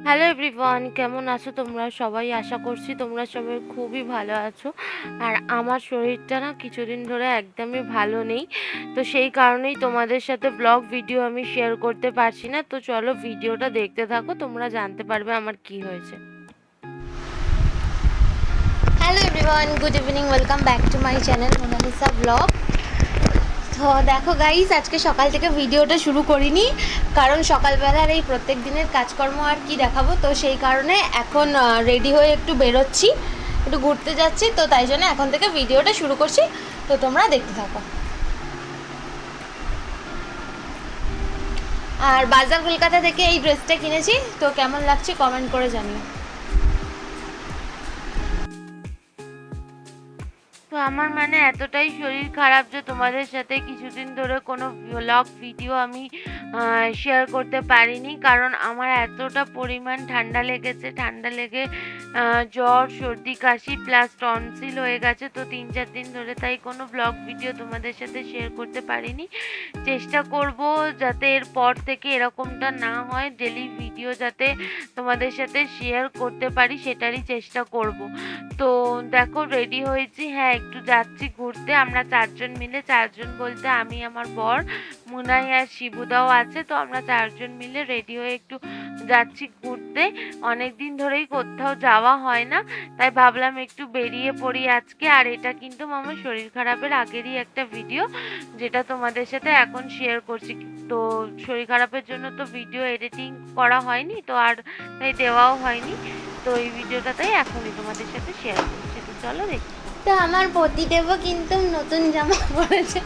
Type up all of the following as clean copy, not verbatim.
Hello everyone, কেমন আছো তোমরা সবাই? আশা করছি তোমরা সবাই খুবই ভালো আছো। আর আমার শরীরটা না কিছুদিন ধরে একদমই ভালো নেই, তো সেই কারণেই তোমাদের সাথে ব্লগ ভিডিও আমি শেয়ার করতে পারছি না। তো চলো ভিডিওটা দেখতে থাকো, তোমরা জানতে পারবে আমার কি হয়েছে। Hello everyone, good evening, welcome back to my channel Monalisa blog. তো দেখো গাইস, আজকে সকাল থেকে ভিডিওটা শুরু করিনি, কারণ সকালবেলার এই প্রত্যেক দিনের কাজকর্ম আর কি দেখাবো। তো সেই কারণে এখন রেডি হয়ে একটু বেরোচ্ছি, একটু ঘুরতে যাচ্ছি। তো তাই জন্য এখন থেকে ভিডিওটা শুরু করছি, তো তোমরা দেখতে থাকো। আর বাজার কলকাতা থেকে এই ড্রেসটা কিনেছি, তো কেমন লাগছে কমেন্ট করে জানিও। তো আমার মানে এতটাই শরীর খারাপ যে তোমাদের সাথে কিছুদিন ধরে কোনো ব্লগ ভিডিও আমি শেয়ার করতে পারিনি, কারণ আমার এতটা পরিমাণ ঠান্ডা লেগেছে। ঠান্ডা লেগে জ্বর, সর্দি, কাশি প্লাস টনসিল হয়ে গেছে। তো 3-4 দিন ধরে তাই কোনো ব্লগ ভিডিও তোমাদের সাথে শেয়ার করতে পারিনি। চেষ্টা করব যাতে এরপর থেকে এরকমটা না হয়, ডেলি ভিডিও যাতে তোমাদের সাথে শেয়ার করতে পারি সেটারই চেষ্টা করব। তো দেখো রেডি হয়েছি, হ্যাঁ একটু যাচ্ছি ঘুরতে। আমরা 4 জন মিলে, 4 জন বলতে আমি, আমার বর, মুনাই আর শিবুদাও আছে। তো আমরা 4 জন মিলে রেডি হয়ে একটু যাচ্ছি ঘুরতে। অনেকদিন ধরেই কোথাও যাওয়া হয় না, তাই ভাবলাম একটু বেরিয়ে পড়ি আজকে। আর এটা কিন্তু আমার শরীর খারাপের আগেরই একটা ভিডিও, যেটা তোমাদের সাথে এখন শেয়ার করছি। তো শরীর খারাপের জন্য তো ভিডিও এডিটিং করা হয়নি, তো আর তাই দেওয়াও হয়নি। তো এই ভিডিওটা তাই এখনই তোমাদের সাথে শেয়ার করছি। তো চলো দেখি। তো আমার পতিদেবও কিন্তু নতুন জামা পরেছে,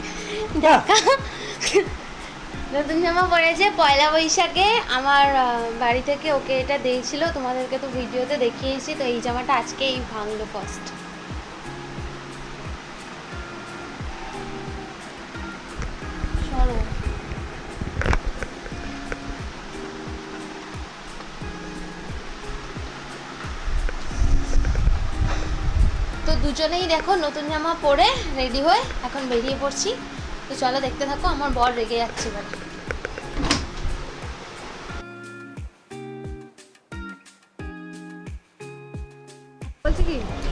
দেখা নতুন জামা পরেছে পয়লা বৈশাখে। আমার বাড়ি থেকে ওকে এটা দিয়েছিল, তোমাদেরকে তো ভিডিওতে দেখিয়েছি। তো এই জামাটা আজকে এই ভাঙলো ফার্স্ট। তো দুজনেই দেখো নতুন জামা পরে রেডি হয়ে এখন বেরিয়ে পড়ছি। তো চলো দেখতে থাকো। আমার বর রেগে যাচ্ছে এবার।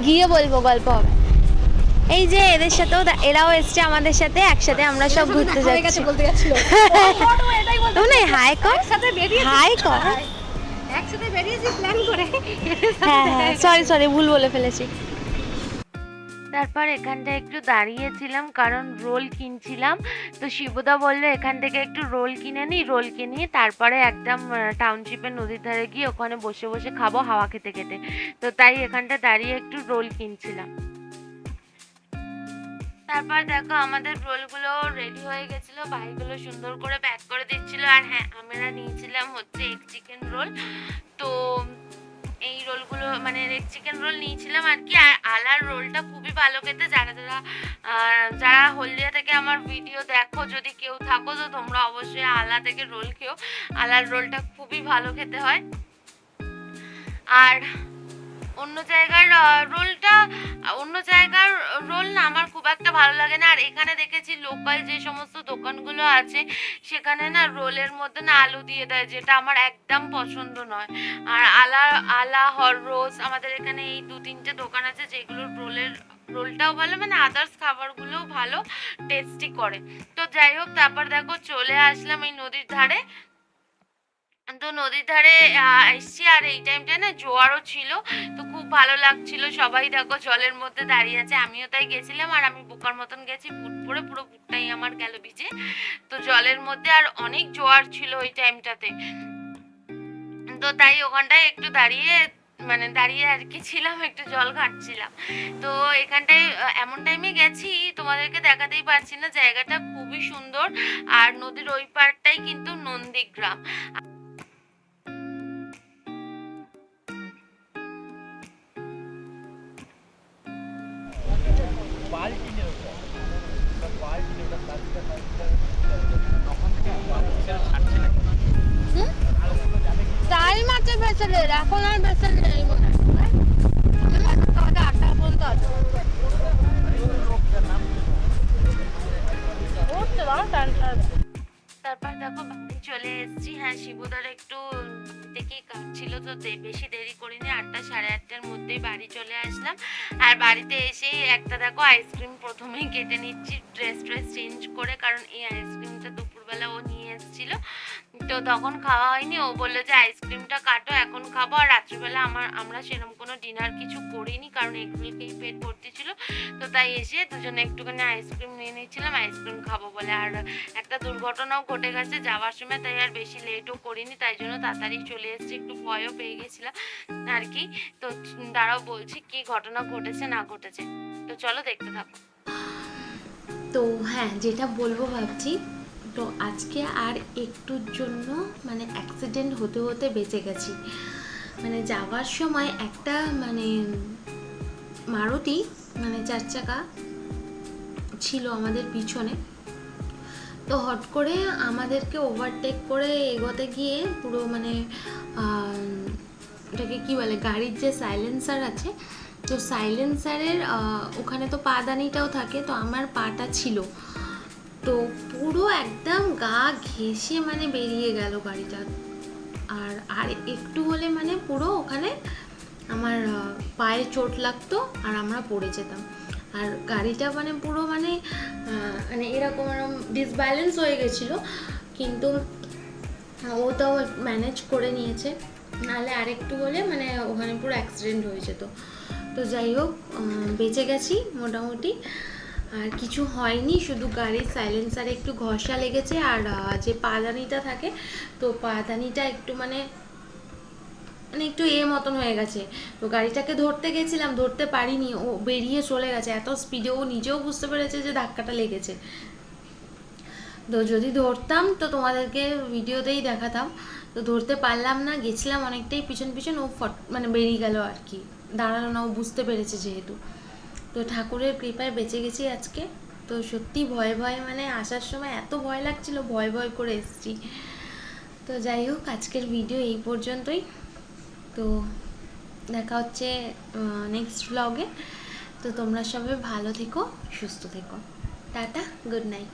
গিয়ে বলবো, গল্প হবে। এই যে এদের সাথেও এরাও এসছে আমাদের সাথে, একসাথে আমরা সব ঘুরতে যাচ্ছি। বলতে যাচ্ছিল মানে হাই কর, হাই কর, একসাথে বেরিয়েছি প্ল্যান করে। হ্যাঁ হ্যাঁ, সরি ভুল বলে ফেলেছি। তারপর এখানটায় একটু দাঁড়িয়েছিলাম, কারণ রোল কিনছিলাম। তো শিবুদা বললো এখান থেকে একটু রোল কিনে নিই। রোল কিনে তারপরে একদম টাউনশিপের নদীর ধারে গিয়ে ওখানে বসে বসে খাবো হাওয়া খেতে খেতে। তো তাই এখানটা দাঁড়িয়ে একটু রোল কিনছিলাম। তারপর দেখো আমাদের রোলগুলো রেডি হয়ে গেছিলো, ভাইগুলো সুন্দর করে প্যাক করে দিচ্ছিল। আর হ্যাঁ, আমরা নিয়েছিলাম হচ্ছে এগ চিকেন রোল। তো এই রোলগুলো মানে এগ চিকেন রোল নিয়েছিলাম আর কি। আর আলার রোলটা খুবই ভালো খেতে। যারা যারা যারা হলদিয়া থেকে আমার ভিডিও দেখো, যদি কেউ থাকো, তো তোমরা অবশ্যই আলা থেকে রোল খেও। আলার রোলটা খুবই ভালো খেতে হয়। আর অন্য জায়গার রোল না আমার খুব একটা ভালো লাগে না। আর এখানে দেখেছি লোকাল যে সমস্ত দোকানগুলো আছে, সেখানে না রোলের মধ্যে না আলু দিয়ে দেয়, যেটা আমার একদম পছন্দ নয়। আর আলা হররোজ আমাদের এখানে এই 2-3টে দোকান আছে যেগুলোর রোলটাও ভালো, মানে আদার্স খাবারগুলোও ভালো টেস্টি করে। তো যাই হোক, তারপর দেখো চলে আসলাম এই নদীর ধারে। তো নদীর ধারে এসছি, আর এই টাইমটায় না জোয়ারও ছিল। তো খুব ভালো লাগছিল। সবাই দেখো জলের মধ্যে দাঁড়িয়ে আছে, আমিও তাই গেছিলাম। আর আমি বোকার মতন গেছি বুট পরে, পুরো বুটটাই আমার গেল ভিজে। তো জলের মধ্যে আর অনেক জোয়ার ছিল ওই টাইমটাতে। তো তাই ওখানটায় একটু দাঁড়িয়ে আর কি ছিলাম, একটু জল ঘাঁটছিলাম। তো এখানটায় এমন টাইমে গেছি, তোমাদেরকে দেখাতেই পারছি না, জায়গাটা খুবই সুন্দর। আর নদীর ওই পাড়টাই কিন্তু নন্দীগ্রাম। টাইম আছে ভেসেলের, এখন আর ভেসেল নেই মনে হয়। 8টা পর্যন্ত আছে। তারপর দেখো বাড়ি চলে এসেছি। হ্যাঁ, শিবুদার একটু দেখি কাজ ছিল, তো বেশি দেরি করিনি, 8টা সাড়ে 8টার মধ্যেই বাড়ি চলে আসলাম। আর বাড়িতে এসেই একটা দেখো আইসক্রিম প্রথমেই কেটে নিচ্ছি, ড্রেস চেঞ্জ করে, কারণ এই আইসক্রিমটা দুপুরবেলা ও নিয়ে এসেছিল, তো তখন খাওয়া হয়নি। ও বললো যে আইসক্রিমটা কাটো, এখন খাবো। আর রাত্রিবেলা আমরা সেরকম কোনো ডিনার কিছু করিনি, কারণ এগুলোকেই পেট ভর্তি ছিল। তো তাই এসে দুজনে একটুখানি আইসক্রিম নিয়ে নিচ্ছিলাম, আইসক্রিম খাবো বলে। আর একটা দুর্ঘটনাও ঘটে গেছে যাওয়ার সময়, তাই আর বেশি লেটও করিনি, তাই জন্য তাড়াতাড়ি চলে এসেছি। একটু ভয়ও পেয়ে গেছিলাম আর কি। তো দাঁড়াও বলছি কি ঘটনা ঘটেছে না ঘটেছে, তো চলো দেখতে থাকো। তো হ্যাঁ, যেটা বলবো ভাবছি, তো আজকে আর একটুর জন্য মানে অ্যাক্সিডেন্ট হতে হতে বেঁচে গেছি। মানে যাওয়ার সময় একটা মানে মারুতি মানে 4 চাকা ছিল আমাদের পিছনে, তো হট করে আমাদেরকে ওভারটেক করে এগোতে গিয়ে পুরো মানে এটাকে কী বলে, গাড়ির যে সাইলেন্সার আছে, তো সাইলেন্সারের ওখানে তো পাদানিটাও থাকে, তো আমার পাটা ছিল, তো পুরো একদম গা ঘেঁষে মানে বেরিয়ে গেল গাড়িটা। আর আর একটু হলে মানে পুরো ওখানে আমার পায়ে চোট লাগতো আর আমরা পড়ে যেতাম। আর গাড়িটা মানে পুরো মানে মানে এরকম ডিসব্যালেন্স হয়ে গেছিলো, কিন্তু ও তাও ম্যানেজ করে নিয়েছে, নাহলে আরেকটু হলে মানে ওখানে পুরো অ্যাক্সিডেন্ট হয়ে যেত। তো যাই হোক, বেঁচে গেছি মোটামুটি, আর কিছু হয়নি, শুধু গাড়ির সাইলেন্সারে একটু ঘষা লেগেছে। আর যে পাদানিটা থাকে, তো পাদানিটা একটু মানে মানে একটু মতন হয়ে গেছে। তো গাড়িটাকে ধরতে গেছিলাম, ধরতে পারিনি, ও বেরিয়ে চলে গেছে এত স্পিডে, ও নিজেও বুঝতে পেরেছে যে ধাক্কাটা লেগেছে। তো যদি ধরতাম তো তোমাদেরকে ভিডিওতেই দেখাতাম, তো ধরতে পারলাম না, গেছিলাম অনেকটাই পিছন পিছন, ও মানে বেরিয়ে গেল আর কি, দাঁড়ালো না, ও বুঝতে পেরেছে যেহেতু। তো ঠাকুরের কৃপায় বেঁচে গেছি আজকে। তো সত্যি ভয়ে ভয়ে মানে আসার সময় এত ভয় লাগছিল, ভয় ভয় করে এসেছি। তো যাই হোক, আজকের ভিডিও এই পর্যন্তই। তো দেখা হচ্ছে নেক্সট ব্লগে। তো তোমরা সবাই ভালো থেকো, সুস্থ থেকো, টাটা, গুড নাইট।